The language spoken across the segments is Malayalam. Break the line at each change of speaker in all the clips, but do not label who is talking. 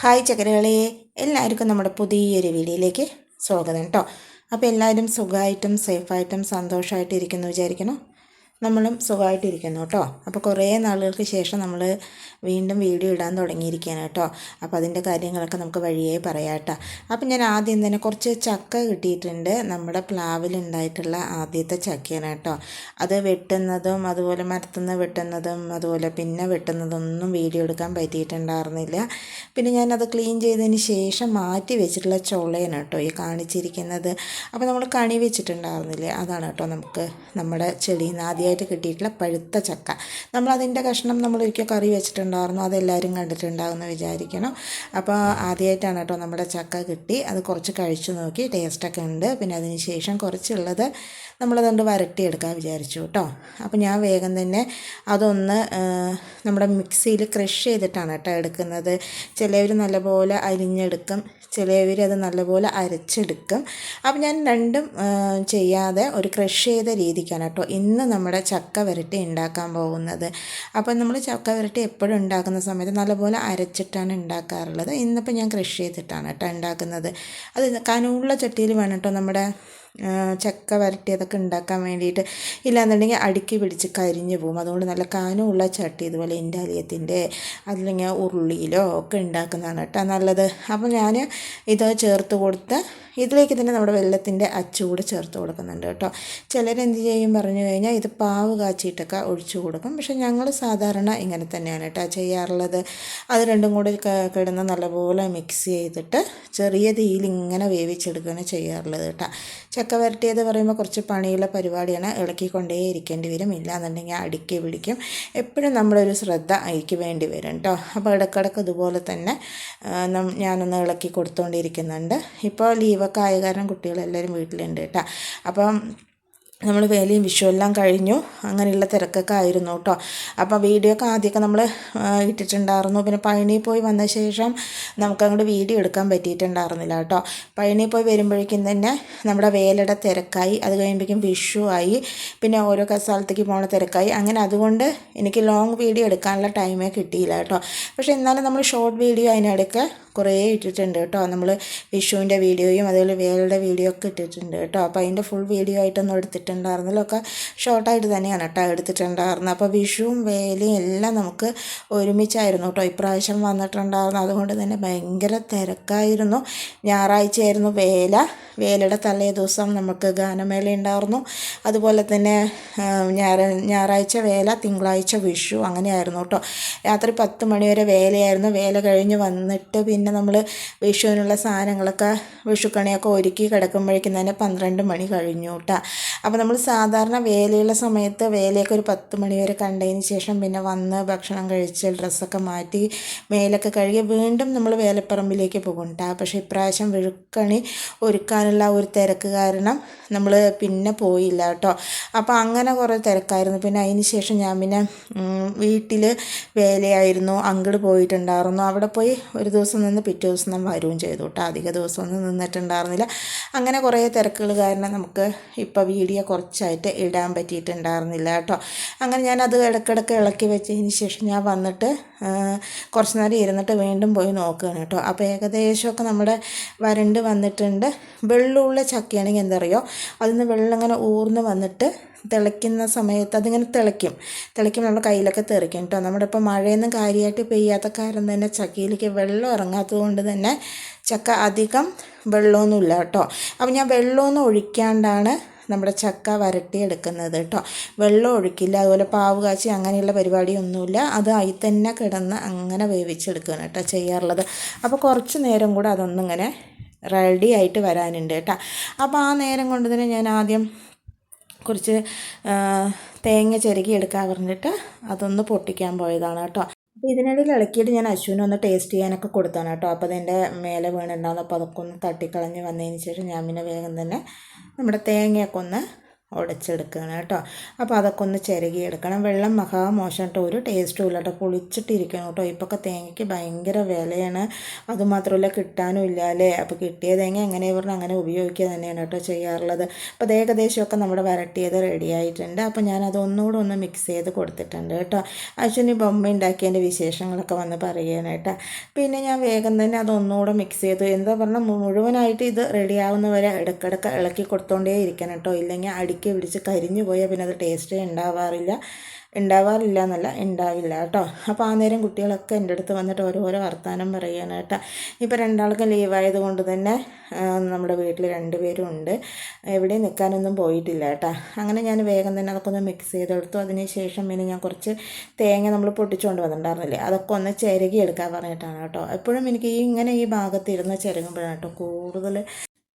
ഹായ് ചക്കരകളെ, എല്ലാവർക്കും നമ്മുടെ പുതിയൊരു വീഡിയോയിലേക്ക് സ്വാഗതം കേട്ടോ. അപ്പോൾ എല്ലാവരും സുഖമായിട്ടും സേഫായിട്ടും സന്തോഷമായിട്ടും ഇരിക്കുന്നു വിചാരിക്കണം. നമ്മളും സുഖമായിട്ടിരിക്കുന്നു കേട്ടോ. അപ്പോൾ കുറേ നാളുകൾക്ക് ശേഷം നമ്മൾ വീണ്ടും വീഡിയോ ഇടാൻ തുടങ്ങിയിരിക്കുകയാണ് കേട്ടോ. അപ്പോൾ അതിൻ്റെ കാര്യങ്ങളൊക്കെ നമുക്ക് വഴിയേ പറയാം കേട്ടോ. അപ്പോൾ ഞാൻ ആദ്യം തന്നെ കുറച്ച് ചക്ക കിട്ടിയിട്ടുണ്ട്. നമ്മുടെ പ്ലാവിലുണ്ടായിട്ടുള്ള ആദ്യത്തെ ചക്കയാണ് കേട്ടോ. അത് വെട്ടുന്നതും അതുപോലെ മരത്തുനിന്ന് വെട്ടുന്നതും അതുപോലെ പിന്നെ വെട്ടുന്നതൊന്നും വീഡിയോ എടുക്കാൻ പറ്റിയിട്ടുണ്ടായിരുന്നില്ല. പിന്നെ ഞാനത് ക്ലീൻ ചെയ്തതിന് ശേഷം മാറ്റി വെച്ചിട്ടുള്ള ചുളയാണ് കേട്ടോ ഈ കാണിച്ചിരിക്കുന്നത്. അപ്പോൾ നമ്മൾ കണി വെച്ചിട്ടുണ്ടായിരുന്നില്ലേ, അതാണ് കേട്ടോ നമുക്ക് നമ്മുടെ ചെടിയിൽ നിന്ന് ആദ്യമായിട്ട് കിട്ടിയിട്ടുള്ള പഴുത്ത ചക്ക. നമ്മളതിൻ്റെ കഷ്ണം നമ്മളൊരിക്കൽ കറി വെച്ചിട്ടുണ്ടായിരുന്നു, അതെല്ലാവരും കണ്ടിട്ടുണ്ടാകുമെന്ന് വിചാരിക്കണം. അപ്പോൾ ആദ്യമായിട്ടാണ് കേട്ടോ നമ്മുടെ ചക്ക കിട്ടി. അത് കുറച്ച് കഴിച്ചു നോക്കി, ടേസ്റ്റൊക്കെ ഉണ്ട്. പിന്നെ അതിന് ശേഷം കുറച്ചുള്ളത് നമ്മളതുകൊണ്ട് വരട്ടിയെടുക്കാൻ വിചാരിച്ചു കേട്ടോ. അപ്പോൾ ഞാൻ വേഗം തന്നെ അതൊന്ന് നമ്മുടെ മിക്സിയിൽ ക്രഷ് ചെയ്തിട്ടാണ് കേട്ടോ എടുക്കുന്നത്. ചിലവർ നല്ലപോലെ അരിഞ്ഞെടുക്കും, ചിലവർ അത് നല്ലപോലെ അരച്ചെടുക്കും. അപ്പോൾ ഞാൻ രണ്ടും ചെയ്യാതെ ഒരു ക്രഷ് ചെയ്ത രീതിക്കാണ് കേട്ടോ ഇന്ന് നമ്മുടെ ചക്ക വരട്ടി ഉണ്ടാക്കാൻ പോകുന്നത്. അപ്പോൾ നമ്മൾ ചക്ക വരട്ടി എപ്പോഴും ഉണ്ടാക്കുന്ന സമയത്ത് നല്ലപോലെ അരച്ചിട്ടാണ് ഉണ്ടാക്കാറുള്ളത്. ഇന്നിപ്പോൾ ഞാൻ ക്രഷ് ചെയ്തിട്ടാണ് കേട്ടോ ഉണ്ടാക്കുന്നത്. അത് കനമുള്ള ചട്ടിയിൽ വേണം കേട്ടോ നമ്മുടെ ചക്ക വരട്ടിയതൊക്കെ ഉണ്ടാക്കാൻ വേണ്ടിയിട്ട്. ഇല്ലാന്നുണ്ടെങ്കിൽ അടുക്കി പിടിച്ച് കരിഞ്ഞു പോകും. അതുകൊണ്ട് നല്ല കനമുള്ള ചട്ടി ഇതുപോലെ ഇൻഡാലിയത്തിൻ്റെ അല്ലെങ്കിൽ ഉരുളിയിലോ ഒക്കെ ഉണ്ടാക്കുന്നതാണ് കേട്ടോ നല്ലത്. അപ്പോൾ ഞാൻ ഇത് ചേർത്ത് കൊടുത്ത് ഇതിലേക്ക് തന്നെ നമ്മുടെ വെള്ളത്തിൻ്റെ അച്ചുകൂടെ ചേർത്ത് കൊടുക്കുന്നുണ്ട് കേട്ടോ. ചിലരെന്ത് ചെയ്യും പറഞ്ഞു കഴിഞ്ഞാൽ ഇത് പാവ് കാച്ചിയിട്ടൊക്കെ ഒഴിച്ചു കൊടുക്കും. പക്ഷെ ഞങ്ങൾ സാധാരണ ഇങ്ങനെ തന്നെയാണ് കേട്ടോ ചെയ്യാറുള്ളത്. അത് രണ്ടും കൂടി കിടന്ന് നല്ലപോലെ മിക്സ് ചെയ്തിട്ട് ചെറിയ തീയിൽ ഇങ്ങനെ വേവിച്ചെടുക്കുകയാണ് ചെയ്യാറുള്ളത് കേട്ടോ. ചക്ക വരട്ടിയത് പറയുമ്പോൾ കുറച്ച് പണിയുള്ള പരിപാടിയാണ്. ഇളക്കിക്കൊണ്ടേ ഇരിക്കേണ്ടി വരും, ഇല്ലാന്നുണ്ടെങ്കിൽ അടുക്കി പിടിക്കും. എപ്പോഴും നമ്മളൊരു ശ്രദ്ധ അതിലേക്ക് വേണ്ടി വരും കേട്ടോ. അപ്പോൾ ഇടയ്ക്കിടയ്ക്ക് ഇതുപോലെ തന്നെ ഞാനൊന്ന് ഇളക്കി കൊടുത്തുകൊണ്ടിരിക്കുന്നുണ്ട്. ഇപ്പോൾ ലീവൊക്കെ ആയ കാരണം കുട്ടികളെല്ലാവരും വീട്ടിലുണ്ട് കേട്ടോ. അപ്പം നമ്മൾ വേലയും വിഷുവെല്ലാം കഴിഞ്ഞു, അങ്ങനെയുള്ള തിരക്കൊക്കെ ആയിരുന്നു കേട്ടോ. അപ്പോൾ വീഡിയോ ഒക്കെ ആദ്യമൊക്കെ നമ്മൾ ഇട്ടിട്ടുണ്ടായിരുന്നു. പിന്നെ പഴനി പോയി വന്ന ശേഷം നമുക്കങ്ങോട്ട് വീഡിയോ എടുക്കാൻ പറ്റിയിട്ടുണ്ടായിരുന്നില്ല കേട്ടോ. പഴനി പോയി വരുമ്പോഴേക്കും തന്നെ നമ്മുടെ വേലയുടെ തിരക്കായി, അത് കഴിയുമ്പോഴേക്കും വിഷു ആയി, പിന്നെ ഓരോ സ്ഥലത്തേക്ക് പോകുന്ന തിരക്കായി. അങ്ങനെ അതുകൊണ്ട് എനിക്ക് ലോങ് വീഡിയോ എടുക്കാനുള്ള ടൈമേ കിട്ടിയില്ല കേട്ടോ. പക്ഷേ എന്നാലും നമ്മൾ ഷോർട്ട് വീഡിയോ അതിനിടയ്ക്ക് കുറേ ഇട്ടിട്ടുണ്ട് കേട്ടോ. നമ്മൾ വിഷുവിൻ്റെ വീഡിയോയും അതുപോലെ വേലയുടെ വീഡിയോ ഒക്കെ ഇട്ടിട്ടുണ്ട് കേട്ടോ. അപ്പോൾ അതിൻ്റെ ഫുൾ വീഡിയോ ആയിട്ടൊന്നും എടുത്തിട്ടുണ്ടായിരുന്നല്ലോ, ഒക്കെ ഷോർട്ടായിട്ട് തന്നെയാണ് കേട്ടോ എടുത്തിട്ടുണ്ടായിരുന്നത്. അപ്പോൾ വിഷുവും വേലയും എല്ലാം നമുക്ക് ഒരുമിച്ചായിരുന്നു കേട്ടോ ഇപ്രാവശ്യം വന്നിട്ടുണ്ടായിരുന്നു. അതുകൊണ്ട് തന്നെ ഭയങ്കര തിരക്കായിരുന്നു. ഞായറാഴ്ചയായിരുന്നു വേലയുടെ തലേ ദിവസം നമുക്ക് ഗാനമേള ഉണ്ടായിരുന്നു. അതുപോലെ തന്നെ ഞായറാഴ്ച വേല, തിങ്കളാഴ്ച വിഷു, അങ്ങനെയായിരുന്നു കേട്ടോ. രാത്രി 10 മണി വരെ വേലയായിരുന്നു. വേല കഴിഞ്ഞ് വന്നിട്ട് പിന്നെ നമ്മൾ വിഷുവിനുള്ള സാധനങ്ങളൊക്കെ വിഷുക്കണിയൊക്കെ ഒരുക്കി കിടക്കുമ്പോഴേക്കും തന്നെ 12 മണി കഴിഞ്ഞു കേട്ടോ. അപ്പോൾ നമ്മൾ സാധാരണ വേലയുള്ള സമയത്ത് വേലയൊക്കെ ഒരു 10 മണി വരെ കണ്ടതിന് ശേഷം പിന്നെ വന്ന് ഭക്ഷണം കഴിച്ച് ഡ്രസ്സൊക്കെ മാറ്റി മേലൊക്കെ കഴുകി വീണ്ടും നമ്മൾ വേലപ്പറമ്പിലേക്ക് പോകും കേട്ടോ. പക്ഷേ ഇപ്രാവശ്യം വിഷുക്കണി ഒരുക്കാനുള്ള ഒരു തിരക്ക് കാരണം നമ്മൾ പിന്നെ പോയില്ല കേട്ടോ. അപ്പോൾ അങ്ങനെ കുറേ തിരക്കായിരുന്നു. പിന്നെ അതിന് ശേഷം ഞാൻ പിന്നെ വീട്ടിൽ വേലയായിരുന്നു, അങ്ങോട്ട് പോയിട്ടുണ്ടായിരുന്നു. അവിടെ പോയി ഒരു ദിവസം നിന്ന് പിറ്റേ ദിവസം വരികയും ചെയ്തു കേട്ടോ. അധിക ദിവസമൊന്നും നിന്നിട്ടുണ്ടായിരുന്നില്ല. അങ്ങനെ കുറേ തിരക്കുകൾ കാരണം നമുക്ക് ഇപ്പോൾ വീഡിയോ കുറച്ചായിട്ട് ഇടാൻ പറ്റിയിട്ടുണ്ടായിരുന്നില്ല കേട്ടോ. അങ്ങനെ ഞാനത് ഇടയ്ക്കിടയ്ക്ക് ഇളക്കി വെച്ചതിന് ശേഷം ഞാൻ വന്നിട്ട് കുറച്ച് നേരം ഇരുന്നിട്ട് വീണ്ടും പോയി നോക്കുകയാണ് കേട്ടോ. അപ്പോൾ ഏകദേശമൊക്കെ നമ്മുടെ വരണ്ട് വന്നിട്ടുണ്ട്. വെള്ളമുള്ള ചക്കയാണെങ്കിൽ എന്താ അറിയോ, അതിൽ നിന്ന് വെള്ളം ഇങ്ങനെ ഊർന്ന് വന്നിട്ട് തിളയ്ക്കുന്ന സമയത്ത് അതിങ്ങനെ തിളയ്ക്കും നമ്മുടെ കയ്യിലൊക്കെ തെറിക്കും കേട്ടോ. നമ്മുടെ ഇപ്പോൾ മഴയൊന്നും കാര്യമായിട്ട് പെയ്യാത്ത കാരണം തന്നെ ചക്കയിലേക്ക് വെള്ളം ഇറങ്ങാത്തത് കൊണ്ട് തന്നെ ചക്ക അധികം വെള്ളമൊന്നുമില്ല കേട്ടോ. അപ്പോൾ ഞാൻ വെള്ളമൊന്നും ഒഴിക്കാണ്ടാണ് നമ്മുടെ ചക്ക വരട്ടി എടുക്കുന്നത് കേട്ടോ. വെള്ളം ഒഴിക്കില്ല, അതുപോലെ പാവ് കാച്ചി അങ്ങനെയുള്ള പരിപാടിയൊന്നുമില്ല. അത് അതിൽ തന്നെ കിടന്ന് അങ്ങനെ വേവിച്ചെടുക്കുകയാണ് കേട്ടോ ചെയ്യാറുള്ളത്. അപ്പോൾ കുറച്ച് നേരം കൂടെ അതൊന്നിങ്ങനെ റെഡി ആയിട്ട് വരാനുണ്ട് കേട്ടോ. അപ്പോൾ ആ നേരം കൊണ്ട് തന്നെ ഞാൻ ആദ്യം കുറച്ച് തേങ്ങ ചിരകി എടുക്കാൻ പറഞ്ഞിട്ട് അതൊന്ന് പൊട്ടിക്കാൻ പോയതാണ് കേട്ടോ. അപ്പോൾ ഇതിനിടയിൽ ഇളക്കിയിട്ട് ഞാൻ അശ്വിനെ ഒന്ന് ടേസ്റ്റ് ചെയ്യാനൊക്കെ കൊടുത്താണ് കേട്ടോ. അപ്പോൾ അതിൻ്റെ മേലെ വീണുണ്ടാകുന്ന അപ്പോൾ അതൊക്കെ ഒന്ന് തട്ടിക്കളഞ്ഞ് വന്നതിന് ശേഷം ഞാൻ പിന്നെ വേഗം തന്നെ നമ്മുടെ തേങ്ങയൊക്കെ ഒന്ന് ഉടച്ചെടുക്കുകയാണ് കേട്ടോ. അപ്പോൾ അതൊക്കെ ഒന്ന് ചിരകിയെടുക്കണം. വെള്ളം മഹാമോശം കേട്ടോ, ഒരു ടേസ്റ്റും ഇല്ല കേട്ടോ, പുളിച്ചിട്ടിരിക്കണം കേട്ടോ. ഇപ്പോഴൊക്കെ തേങ്ങയ്ക്ക് ഭയങ്കര വിലയാണ്, അതുമാത്രമല്ല കിട്ടാനും ഇല്ല അല്ലേ. അപ്പോൾ കിട്ടിയ തേങ്ങ എങ്ങനെ പറഞ്ഞാൽ അങ്ങനെ ഉപയോഗിക്കുക തന്നെയാണ് കേട്ടോ ചെയ്യാറുള്ളത്. അപ്പോൾ അത് ഏകദേശമൊക്കെ നമ്മുടെ വരട്ടിയത് റെഡി ആയിട്ടുണ്ട്. അപ്പോൾ ഞാനത് ഒന്നുകൂടെ ഒന്ന് മിക്സ് ചെയ്ത് കൊടുത്തിട്ടുണ്ട് കേട്ടോ. അശ്വിനി ബൊമ്മ ഉണ്ടാക്കിയതിൻ്റെ വിശേഷങ്ങളൊക്കെ വന്ന് പറയാനായിട്ടാ. പിന്നെ ഞാൻ വേഗം തന്നെ അത് ഒന്നുകൂടെ മിക്സ് ചെയ്തു. എന്താ പറഞ്ഞാൽ മുഴുവനായിട്ട് ഇത് റെഡിയാവുന്നവരെ ഇടയ്ക്കിടയ്ക്ക് ഇളക്കി കൊടുത്തോണ്ടേ ഇരിക്കണം കേട്ടോ, ഇല്ലെങ്കിൽ അടിക്ക് പിടിച്ച് കരിഞ്ഞു പോയാൽ പിന്നെ അത് ടേസ്റ്റേ ഉണ്ടാവാറില്ല എന്നല്ല, ഉണ്ടാവില്ല കേട്ടോ. അപ്പോൾ ആ നേരം കുട്ടികളൊക്കെ എൻ്റെ അടുത്ത് വന്നിട്ട് ഓരോരോ വർത്തമാനം പറയുകയാണ് കേട്ടോ. ഇപ്പോൾ രണ്ടാൾക്കും ലീവായത് കൊണ്ട് തന്നെ നമ്മുടെ വീട്ടിൽ 2 പേരും ഉണ്ട്, എവിടെയും നിൽക്കാനൊന്നും പോയിട്ടില്ല കേട്ടോ. അങ്ങനെ ഞാൻ വേഗം തന്നെ അതൊക്കെ ഒന്ന് മിക്സ് ചെയ്തെടുത്തു. അതിന് ശേഷം പിന്നെ ഞാൻ കുറച്ച് തേങ്ങ നമ്മൾ പൊട്ടിച്ചുകൊണ്ട് വന്നിട്ടുണ്ടായിരുന്നില്ലേ, അതൊക്കെ ഒന്ന് ചിരകി എടുക്കാൻ പറഞ്ഞിട്ടാണ് കേട്ടോ. എപ്പോഴും എനിക്ക് ഈ ഭാഗത്തിരുന്ന് ചിരകുമ്പോഴാണ് കേട്ടോ കൂടുതൽ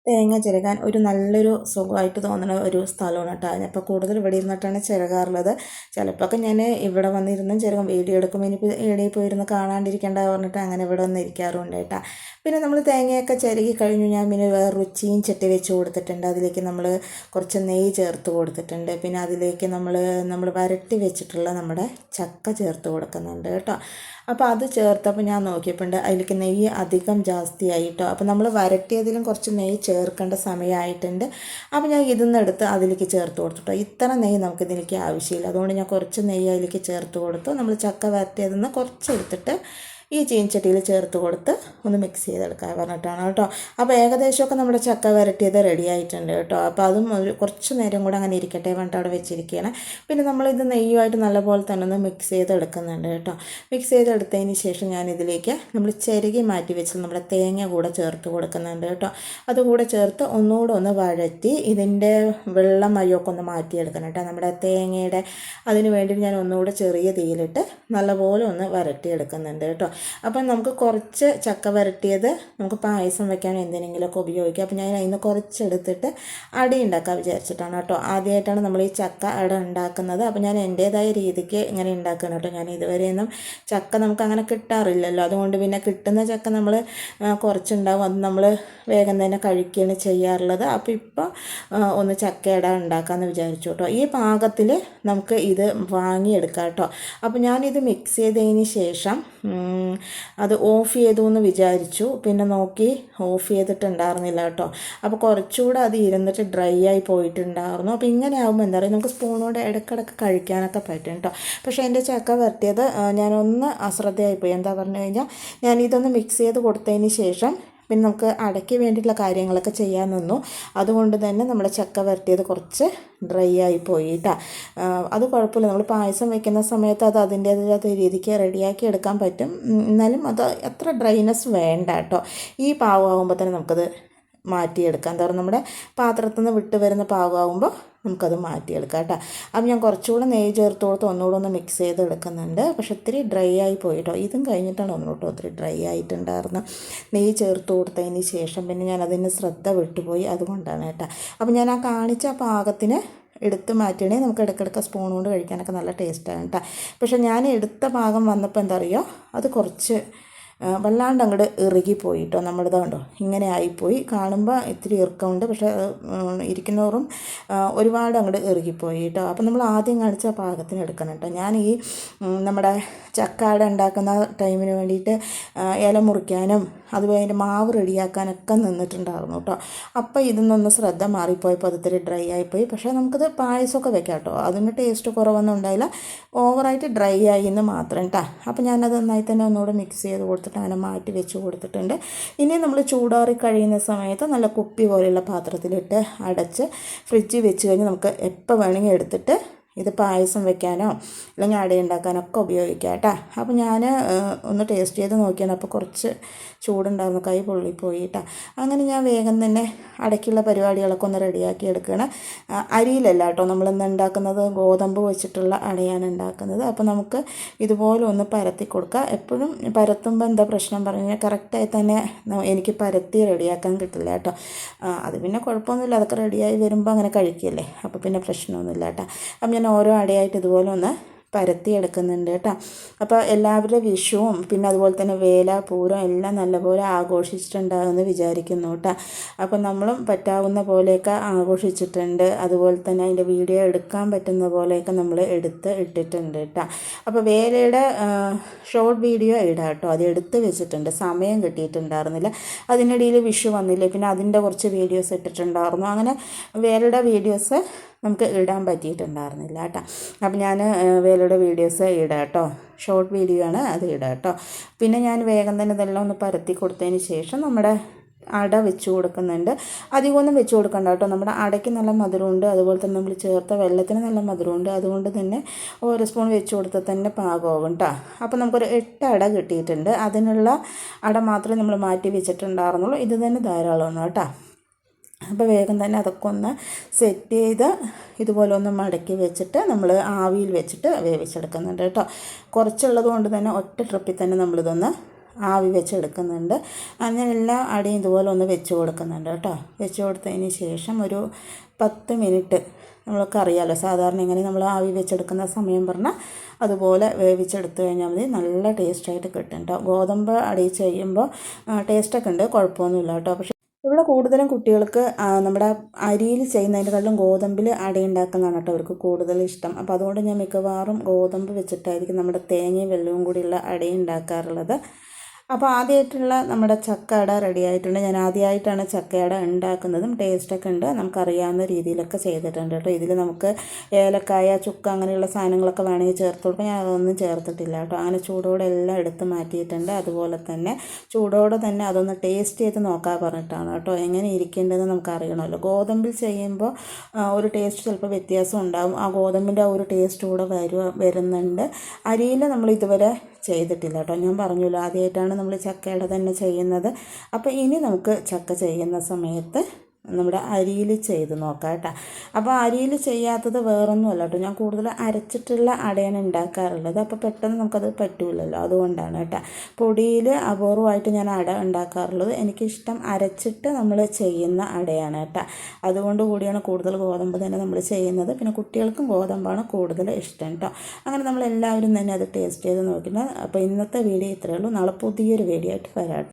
തേങ്ങ ചിരകാൻ ഒരു നല്ലൊരു സുഖമായിട്ട് തോന്നുന്ന ഒരു സ്ഥലമാണ് കേട്ടോ. അപ്പോൾ കൂടുതൽ ഇവിടെ ഇരുന്നിട്ടാണ് ചിരകാറുള്ളത്. ചിലപ്പോൾ ഞാൻ ഇവിടെ വന്നിരുന്നും ചിരകും, വീഡിയോ എടുക്കുമ്പോൾ ഇനിയിപ്പോൾ ഇടയിൽ പോയിരുന്ന് കാണാണ്ടിരിക്കേണ്ട പറഞ്ഞിട്ട് അങ്ങനെ ഇവിടെ വന്ന് ഇരിക്കാറുണ്ട് കേട്ടോ. പിന്നെ നമ്മൾ തേങ്ങയൊക്കെ ചിരകി കഴിഞ്ഞു ഞാൻ പിന്നെ വേറൊരു ചീഞ്ചട്ടി വെച്ച് കൊടുത്തിട്ടുണ്ട്. അതിലേക്ക് നമ്മൾ കുറച്ച് നെയ്യ് ചേർത്ത് കൊടുത്തിട്ടുണ്ട്. പിന്നെ അതിലേക്ക് നമ്മൾ വരട്ടി വെച്ചിട്ടുള്ള നമ്മുടെ ചക്ക ചേർത്ത് കൊടുക്കുന്നുണ്ട് കേട്ടോ. അപ്പോൾ അത് ചേർത്തപ്പോൾ ഞാൻ നോക്കിയപ്പോണ്ട് അതിലേക്ക് നെയ്യ് അധികം ജാസ്തിയായി കേട്ടോ. അപ്പോൾ നമ്മൾ വരട്ടിയതിലും കുറച്ച് നെയ്യ് ചേർക്കേണ്ട സമയമായിട്ടുണ്ട്. അപ്പോൾ ഞാൻ ഇതിൽ എടുത്ത് അതിലേക്ക് ചേർത്ത് കൊടുത്തു കേട്ടോ. ഇത്ര നെയ്യ് നമുക്കിതിലേക്ക് ആവശ്യമില്ല, അതുകൊണ്ട് ഞാൻ കുറച്ച് നെയ്യ് അതിലേക്ക് ചേർത്ത് കൊടുത്തു. നമ്മൾ ചക്ക വരട്ടിയതിൽ നിന്ന് കുറച്ച് എടുത്തിട്ട് ഈ ചീൻചട്ടിയിൽ ചേർത്ത് കൊടുത്ത് ഒന്ന് മിക്സ് ചെയ്തെടുക്കാൻ പറഞ്ഞിട്ടാണ് കേട്ടോ. അപ്പോൾ ഏകദേശമൊക്കെ നമ്മുടെ ചക്ക വരട്ടിയത് റെഡി ആയിട്ടുണ്ട് കേട്ടോ. അപ്പോൾ അതും കുറച്ച് നേരം കൂടെ അങ്ങനെ ഇരിക്കട്ടെ പറഞ്ഞിട്ട് അവിടെ വെച്ചിരിക്കുകയാണ്. പിന്നെ നമ്മളിത് നെയ്യുമായിട്ട് നല്ലപോലെ തന്നെ ഒന്ന് മിക്സ് ചെയ്തെടുക്കുന്നുണ്ട് കേട്ടോ. മിക്സ് ചെയ്തെടുത്തതിന് ശേഷം ഞാനിതിലേക്ക് നമ്മൾ ചിരകി മാറ്റി വെച്ച് നമ്മുടെ തേങ്ങ കൂടെ ചേർത്ത് കൊടുക്കുന്നുണ്ട് കേട്ടോ. അതുകൂടെ ചേർത്ത് ഒന്നുകൂടെ ഒന്ന് വഴറ്റി ഇതിൻ്റെ വെള്ളം മയൊക്കെ ഒന്ന് മാറ്റിയെടുക്കണം കേട്ടോ. നമ്മുടെ തേങ്ങയുടെ അതിന് വേണ്ടി ഞാൻ ഒന്നുകൂടെ ചെറിയ തീയിലിട്ട് നല്ലപോലെ ഒന്ന് വരട്ടിയെടുക്കുന്നുണ്ട് കേട്ടോ. അപ്പം നമുക്ക് കുറച്ച് ചക്ക വരട്ടിയത് നമുക്ക് പായസം വെക്കാനോ എന്തിനെങ്കിലുമൊക്കെ ഉപയോഗിക്കാം. അപ്പോൾ ഞാൻ അതിന് കുറച്ചെടുത്തിട്ട് അടി ഉണ്ടാക്കാൻ വിചാരിച്ചിട്ടാണ് കേട്ടോ. ആദ്യമായിട്ടാണ് നമ്മൾ ഈ ചക്ക അട ഉണ്ടാക്കുന്നത്. അപ്പോൾ ഞാൻ എൻ്റേതായ രീതിക്ക് ഇങ്ങനെ ഉണ്ടാക്കണം കേട്ടോ. ഞാൻ ഇതുവരെയൊന്നും ചക്ക നമുക്ക് അങ്ങനെ കിട്ടാറില്ലല്ലോ, അതുകൊണ്ട് പിന്നെ കിട്ടുന്ന ചക്ക നമ്മൾ കുറച്ചുണ്ടാവും, അത് നമ്മൾ വേഗം തന്നെ കഴിക്കുകയാണ് ചെയ്യാറുള്ളത്. അപ്പോൾ ഇപ്പോൾ ഒന്ന് ചക്ക അട ഉണ്ടാക്കാമെന്ന് വിചാരിച്ചു കേട്ടോ. ഈ പാകത്തിൽ നമുക്ക് ഇത് വാങ്ങിയെടുക്കാം കേട്ടോ. അപ്പോൾ ഞാനിത് മിക്സ് ചെയ്തതിന് ശേഷം അത് ഓഫ് ചെയ്തു എന്ന് വിചാരിച്ചു. പിന്നെ നോക്കി ഓഫ് ചെയ്തിട്ടുണ്ടായിരുന്നില്ല കേട്ടോ. അപ്പോൾ കുറച്ചുകൂടെ അത് ഇരുന്നിട്ട് ഡ്രൈ ആയി പോയിട്ടുണ്ടായിരുന്നു. അപ്പോൾ ഇങ്ങനെ ആകുമ്പോൾ എന്താ പറയുക, നമുക്ക് സ്പൂണോടെ ഇടയ്ക്കിടയ്ക്ക് കഴിക്കാനൊക്കെ പറ്റും കേട്ടോ. പക്ഷേ എൻ്റെ ചക്ക വരട്ടിയത് ഞാനൊന്ന് അശ്രദ്ധയായിപ്പോയി. എന്താ പറഞ്ഞു കഴിഞ്ഞാൽ ഞാനിതൊന്ന് മിക്സ് ചെയ്ത് കൊടുത്തതിന് ശേഷം പിന്നെ നമുക്ക് അടയ്ക്ക് വേണ്ടിയിട്ടുള്ള കാര്യങ്ങളൊക്കെ ചെയ്യാൻ നിന്നു. അതുകൊണ്ട് തന്നെ നമ്മുടെ ചക്ക വരട്ടിയത് കുറച്ച് ഡ്രൈ ആയി പോയിട്ടാ. അത് കുഴപ്പമില്ല, നമ്മൾ പായസം വെക്കുന്ന സമയത്ത് അത് അതിൻ്റേതായ രീതിക്ക് റെഡിയാക്കി എടുക്കാൻ പറ്റും. എന്നാലും അത് അത്ര ഡ്രൈനെസ് വേണ്ട കേട്ടോ. ഈ പാകമാകുമ്പോൾ തന്നെ നമുക്കത് മാറ്റിയെടുക്കാം. എന്താ പറയുക, നമ്മുടെ പാത്രത്തിൽ നിന്ന് വിട്ട് വരുന്ന പാകമാകുമ്പോൾ നമുക്കത് മാറ്റിയെടുക്കാം കേട്ടോ. അപ്പം ഞാൻ കുറച്ചുകൂടെ നെയ്യ് ചേർത്ത് കൊടുത്ത് ഒന്നുകൂടെ ഒന്ന് മിക്സ് ചെയ്തെടുക്കുന്നുണ്ട്. പക്ഷെ ഇത്തിരി ഡ്രൈ ആയി പോയിട്ടോ. ഇതും കഴിഞ്ഞിട്ടാണ് ഒന്നുകൂട്ടോ ഒത്തിരി ഡ്രൈ ആയിട്ടുണ്ടായിരുന്നു. നെയ്യ് ചേർത്ത് കൊടുത്തതിന് ശേഷം പിന്നെ ഞാൻ അതിന് ശ്രദ്ധ വിട്ടുപോയി, അതുകൊണ്ടാണ് കേട്ടോ. അപ്പം ഞാൻ ആ കാണിച്ച പാകത്തിന് എടുത്ത് മാറ്റണേ നമുക്ക് ഇടയ്ക്കിടയ്ക്ക് സ്പൂൺ കൊണ്ട് കഴിക്കാനൊക്കെ നല്ല ടേസ്റ്റാണ് കേട്ടോ. പക്ഷെ ഞാൻ എടുത്ത ഭാഗം വന്നപ്പോൾ എന്താ പറയുക, അത് കുറച്ച് വല്ലാണ്ട് അങ്ങോട്ട് ഇറുകിപ്പോയി കേട്ടോ. നമ്മളിത് കണ്ടോ ഇങ്ങനെ ആയിപ്പോയി. കാണുമ്പോൾ ഇത്തിരി ഇറുക്കമുണ്ട്, പക്ഷേ ഇരിക്കുന്നവരും ഒരുപാട് അങ്ങോട്ട് ഇറുകിപ്പോയി കേട്ടോ. അപ്പോൾ നമ്മൾ ആദ്യം കാണിച്ച പാകത്തിന് എടുക്കണം കേട്ടോ. ഞാൻ ഈ നമ്മുടെ ചക്കാട ഉണ്ടാക്കുന്ന ടൈമിന് വേണ്ടിയിട്ട് ഇല മുറിക്കാനും അതുപോലെ അതിൻ്റെ മാവ് റെഡിയാക്കാനൊക്കെ നിന്നിട്ടുണ്ടായിരുന്നു കേട്ടോ. അപ്പോൾ ഇതിന്നൊന്ന് ശ്രദ്ധ മാറിപ്പോയപ്പോൾ അത് ഇത്തിരി ഡ്രൈ ആയിപ്പോയി. പക്ഷേ നമുക്കത് പായസമൊക്കെ വെക്കാം കേട്ടോ. അതിന് ടേസ്റ്റ് കുറവൊന്നും ഉണ്ടായില്ല, ഓവറായിട്ട് ഡ്രൈ ആയി എന്ന് മാത്രം കേട്ടോ. അപ്പോൾ ഞാനത് നന്നായി തന്നെ ഒന്നുകൂടെ മിക്സ് ചെയ്ത് കൊടുത്തിട്ട് അങ്ങനെ മാറ്റി വെച്ച് കൊടുത്തിട്ടുണ്ട്. ഇനി നമ്മൾ ചൂടാറി കഴിയുന്ന സമയത്ത് നല്ല കുപ്പി പോലെയുള്ള പാത്രത്തിലിട്ട് അടച്ച് ഫ്രിഡ്ജിൽ വെച്ച് കഴിഞ്ഞ് നമുക്ക് എപ്പോൾ വേണമെങ്കിൽ എടുത്തിട്ട് ഇത് പായസം വെക്കാനോ അല്ലെങ്കിൽ അട ഉണ്ടാക്കാനൊക്കെ ഉപയോഗിക്കാം കേട്ടോ. അപ്പോൾ ഞാൻ ഒന്ന് ടേസ്റ്റ് ചെയ്ത് നോക്കിയാണ്. അപ്പോൾ കുറച്ച് ചൂടുണ്ടായിരുന്നു, കൈ പൊള്ളിപ്പോയി കേട്ടോ. അങ്ങനെ ഞാൻ വേഗം തന്നെ അടയ്ക്കുള്ള പരിപാടികളൊക്കെ ഒന്ന് റെഡിയാക്കി എടുക്കണം. അരിയിലല്ല കേട്ടോ നമ്മളിന്ന് ഉണ്ടാക്കുന്നത്, ഗോതമ്പ് വെച്ചിട്ടുള്ള അടയാണ് ഉണ്ടാക്കുന്നത്. അപ്പോൾ നമുക്ക് ഇതുപോലെ ഒന്ന് പരത്തി കൊടുക്കുക. എപ്പോഴും പരത്തുമ്പോൾ എന്താ പ്രശ്നം പറഞ്ഞു കഴിഞ്ഞാൽ കറക്റ്റായി തന്നെ എനിക്ക് പരത്തി റെഡിയാക്കാൻ കിട്ടില്ല കേട്ടോ. അത് പിന്നെ കുഴപ്പമൊന്നുമില്ല, അതൊക്കെ റെഡിയായി വരുമ്പോൾ അങ്ങനെ കഴിക്കില്ലേ, അപ്പോൾ പിന്നെ പ്രശ്നമൊന്നുമില്ല കേട്ടോ. അപ്പം ഞാൻ ഓരോ അടയായിട്ട് ഇതുപോലെ ഒന്ന് പരത്തിയെടുക്കുന്നുണ്ട് കേട്ടോ. അപ്പോൾ എല്ലാവരുടെ വിഷുവും പിന്നെ അതുപോലെ തന്നെ വേല പൂരം എല്ലാം നല്ലപോലെ ആഘോഷിച്ചിട്ടുണ്ടാകുമെന്ന് വിചാരിക്കുന്നു കേട്ടോ. അപ്പോൾ നമ്മളും പറ്റാവുന്ന പോലെയൊക്കെ ആഘോഷിച്ചിട്ടുണ്ട്. അതുപോലെ തന്നെ അതിൻ്റെ വീഡിയോ എടുക്കാൻ പറ്റുന്ന പോലെയൊക്കെ നമ്മൾ എടുത്ത് ഇട്ടിട്ടുണ്ട് കേട്ടോ. അപ്പോൾ വേലയുടെ ഷോർട്ട് വീഡിയോ ഇടാം കേട്ടോ. അത് എടുത്ത് വെച്ചിട്ടുണ്ട്, സമയം കിട്ടിയിട്ടുണ്ടായിരുന്നില്ല. അതിനിടയിൽ വിഷു വന്നില്ലേ, പിന്നെ അതിൻ്റെ കുറച്ച് വീഡിയോസ് ഇട്ടിട്ടുണ്ടായിരുന്നു. അങ്ങനെ വേലയുടെ വീഡിയോസ് നമുക്ക് ഇടാൻ പറ്റിയിട്ടുണ്ടായിരുന്നില്ല കേട്ടോ. അപ്പം ഞാൻ വേലയുടെ വീഡിയോസ് ഇടാം കേട്ടോ. ഷോർട്ട് വീഡിയോ ആണ്, അത് ഇടാം കേട്ടോ. പിന്നെ ഞാൻ വേഗം തന്നെ ഇതെല്ലാം ഒന്ന് പരത്തി കൊടുത്തതിന് ശേഷം നമ്മുടെ അട വെച്ച് കൊടുക്കുന്നുണ്ട്. അധികമൊന്നും വെച്ച് കൊടുക്കണ്ട കേട്ടോ. നമ്മുടെ അടയ്ക്ക് നല്ല മധുരമുണ്ട്, അതുപോലെ തന്നെ നമ്മൾ ചേർത്ത വെള്ളത്തിന് നല്ല മധുരമുണ്ട്. അതുകൊണ്ട് തന്നെ ഒരു സ്പൂൺ വെച്ച് കൊടുത്താൽ തന്നെ പാകമാകും കേട്ടോ. അപ്പോൾ നമുക്കൊരു 8 അട കിട്ടിയിട്ടുണ്ട്. അതിനുള്ള അട മാത്രമേ നമ്മൾ മാറ്റി വെച്ചിട്ടുണ്ടായിരുന്നുള്ളൂ. ഇത് തന്നെ ധാരാളമാണ് കേട്ടോ. അപ്പോൾ വേഗം തന്നെ അതൊക്കെ ഒന്ന് സെറ്റ് ചെയ്ത് ഇതുപോലെ ഒന്ന് മടക്കി വെച്ചിട്ട് നമ്മൾ ആവിയിൽ വെച്ചിട്ട് വേവിച്ചെടുക്കുന്നുണ്ട് കേട്ടോ. കുറച്ചുള്ളത് കൊണ്ട് തന്നെ ഒറ്റ ട്രിപ്പിൽ തന്നെ നമ്മളിതൊന്ന് ആവി വെച്ചെടുക്കുന്നുണ്ട്. അങ്ങനെ എല്ലാ അടിയും ഇതുപോലെ ഒന്ന് വെച്ച് കൊടുക്കുന്നുണ്ട് കേട്ടോ. വെച്ച് കൊടുത്തതിന് ശേഷം ഒരു 10 മിനിറ്റ്, നമ്മളൊക്കെ അറിയാമല്ലോ സാധാരണ ഇങ്ങനെ നമ്മൾ ആവി വെച്ചെടുക്കുന്ന സമയം പറഞ്ഞാൽ അതുപോലെ വേവിച്ചെടുത്ത് കഴിഞ്ഞാൽ മതി. നല്ല ടേസ്റ്റായിട്ട് കിട്ടും കേട്ടോ. ഗോതമ്പ് അടി ചെയ്യുമ്പോൾ ടേസ്റ്റൊക്കെ ഉണ്ട്, കുഴപ്പമൊന്നുമില്ല കേട്ടോ. പക്ഷേ ഇവിടെ കൂടുതലും കുട്ടികൾക്ക് നമ്മുടെ അരിയിൽ ചെയ്യുന്നതിനെക്കാളും ഗോതമ്പിൽ അടയുണ്ടാക്കുന്നതാണ് കേട്ടോ അവർക്ക് കൂടുതൽ ഇഷ്ടം. അപ്പോൾ അതുകൊണ്ട് ഞാൻ മിക്കവാറും ഗോതമ്പ് വെച്ചിട്ടായിരിക്കും നമ്മുടെ തേങ്ങയും വെള്ളവും കൂടിയുള്ള അടയുണ്ടാക്കാറുള്ളത്. അപ്പോൾ ആദ്യമായിട്ടുള്ള നമ്മുടെ ചക്കയട റെഡി ആയിട്ടുണ്ട്. ഞാൻ ആദ്യമായിട്ടാണ് ചക്കയട ഉണ്ടാക്കുന്നതും. ടേസ്റ്റൊക്കെ ഉണ്ട്, നമുക്കറിയാവുന്ന രീതിയിലൊക്കെ ചെയ്തിട്ടുണ്ട് കേട്ടോ. ഇതിൽ നമുക്ക് ഏലക്കായ, ചുക്ക് അങ്ങനെയുള്ള സാധനങ്ങളൊക്കെ വേണമെങ്കിൽ ചേർത്ത് കൊടുക്കാം. ഞാൻ അതൊന്നും ചേർത്തിട്ടില്ല കേട്ടോ. അങ്ങനെ ചൂടോടെ എല്ലാം എടുത്ത് മാറ്റിയിട്ടുണ്ട്. അതുപോലെ തന്നെ ചൂടോടെ തന്നെ അതൊന്ന് ടേസ്റ്റ് ചെയ്ത് നോക്കാൻ പറഞ്ഞിട്ടാണ് കേട്ടോ. എങ്ങനെ ഇരിക്കേണ്ടതെന്ന് നമുക്കറിയണമല്ലോ. ഗോതമ്പിൽ ചെയ്യുമ്പോൾ ഒരു ടേസ്റ്റ് ചിലപ്പോൾ വ്യത്യാസം ഉണ്ടാകും. ആ ഗോതമ്പിൻ്റെ ആ ഒരു ടേസ്റ്റ് കൂടെ വരുന്നുണ്ട്. അരിയിൽ നമ്മൾ ഇതുവരെ ചെയ്തിട്ടില്ല കേട്ടോ. ഞാൻ പറഞ്ഞല്ലോ ആദ്യമായിട്ടാണ് നമ്മൾ ചക്കയുടെ തന്നെ ചെയ്യുന്നത്. അപ്പോൾ ഇനി നമുക്ക് ചക്ക ചെയ്യുന്ന സമയത്ത് നമ്മുടെ അരിയിൽ ചെയ്ത് നോക്കാം കേട്ടോ. അപ്പോൾ അരിയിൽ ചെയ്യാത്തത് വേറൊന്നുമല്ല കേട്ടോ. ഞാൻ കൂടുതൽ അരച്ചിട്ടുള്ള അടയാണ് ഉണ്ടാക്കാറുള്ളത്. അപ്പോൾ പെട്ടെന്ന് നമുക്കത് പറ്റില്ലല്ലോ, അതുകൊണ്ടാണ് കേട്ടോ. പൊടിയിൽ അപൂർവമായിട്ട് ഞാൻ അട ഉണ്ടാക്കാറുള്ളത്. എനിക്കിഷ്ടം അരച്ചിട്ട് നമ്മൾ ചെയ്യുന്ന അടയാണ് കേട്ടോ. അതുകൊണ്ട് കൂടിയാണ് കൂടുതൽ ഗോതമ്പ് തന്നെ നമ്മൾ ചെയ്യുന്നത്. പിന്നെ കുട്ടികൾക്കും ഗോതമ്പാണ് കൂടുതൽ ഇഷ്ടം കേട്ടോ. അങ്ങനെ നമ്മളെല്ലാവരും തന്നെ അത് ടേസ്റ്റ് ചെയ്ത് നോക്കുന്നത്. അപ്പോൾ ഇന്നത്തെ വീഡിയോ ഇത്രയേ ഉള്ളൂ. നാളെ പുതിയൊരു വീഡിയോ ആയിട്ട് വരാം.